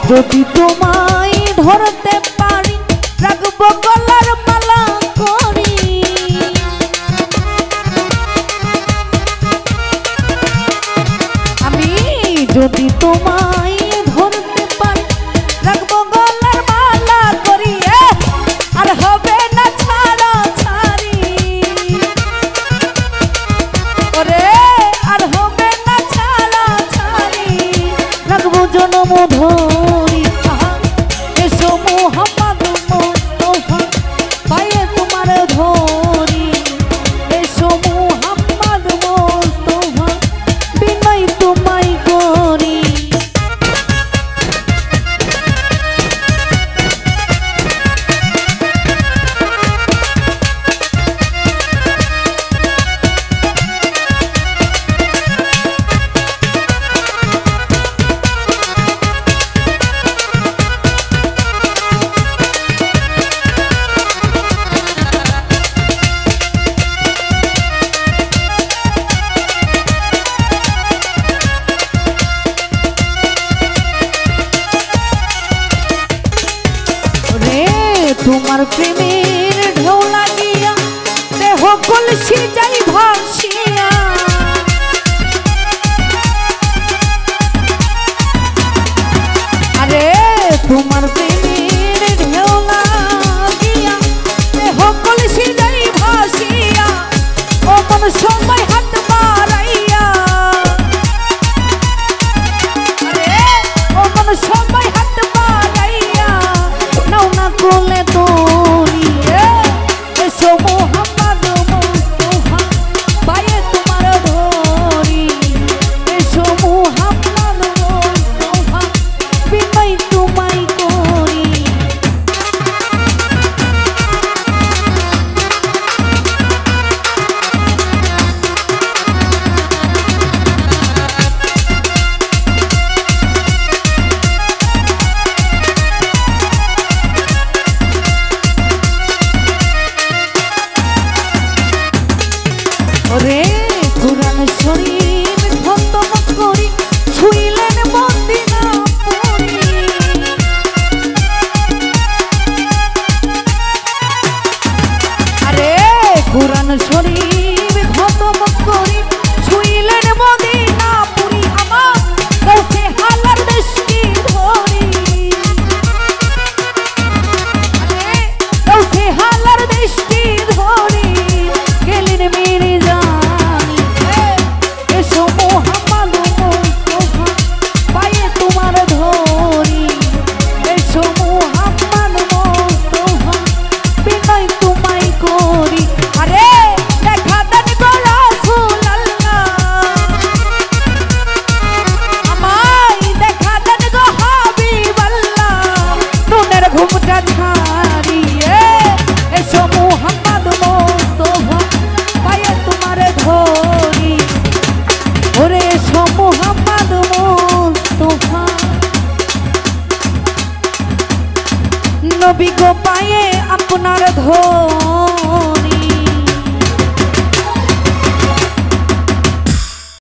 যদি তোমায় ধরতে পারি রাখবো গলার মালা করি। আমি যদি তোমায় ধরতে পারি রাখবো গলার মালা করি। আর হবে না ছাড়া ছাড়ি ওরে, আর হবে না ছাড়া ছাড়ি রাখবো জনম ধরি। এসো মোহাম্মদ মুস্তাফা পায়ে তোমার ধরি। এসো মোহাম্মদ মুস্তাফা বিনয় তোমায় করি। তোমার প্রেমের ঢেউ লাগিয়া দেহ কলসি যাই ভাসিয়া। আরে তোমার প্রেমের ঢেউ লাগিয়া দেহ কলসি যাই ভাসিয়া। ও মন সময় হাত বাড়াইয়া, আরে ও মন সময় হাত বাড়াইয়া নাও না কোলে তোরি। এসো মোহাম্মদ মুস্তাফা পায়ে তোমার ধরি। এসো মোহাম্মদ মুস্তাফা বিনয় তোমায় করি। ওরে কুরআন শরীফ খতম করি ছুঁইলেন মদিনা পুরি। আরে কুরআন শরীফ খতম করি ছুঁইলেন মদিনা পুরি। আমার কাছে হালার দৃষ্টি ধরি। আরে কাছে হালার দৃষ্টি ধরি গেলেন মেরে জানি। এসো মোহাম্মদ মুস্তাফা পায়ে তোমার ধরি। এসো মোহাম্মদ মুস্তাফা বিনয় তোমায় করি। আরে দেখা দেন গো রাসূলুল্লাহ, আমায় দেখা দেন গো হাবিবাল্লাহ নুনের ঘুমটা ছাড়িয়ে। এসো মোহাম্মদ মুস্তাফা পায়ে তোমার ধরি। ওরে এসো মোহাম্মদ মুস্তাফা নবী গো পায়ে আপনার ধরি।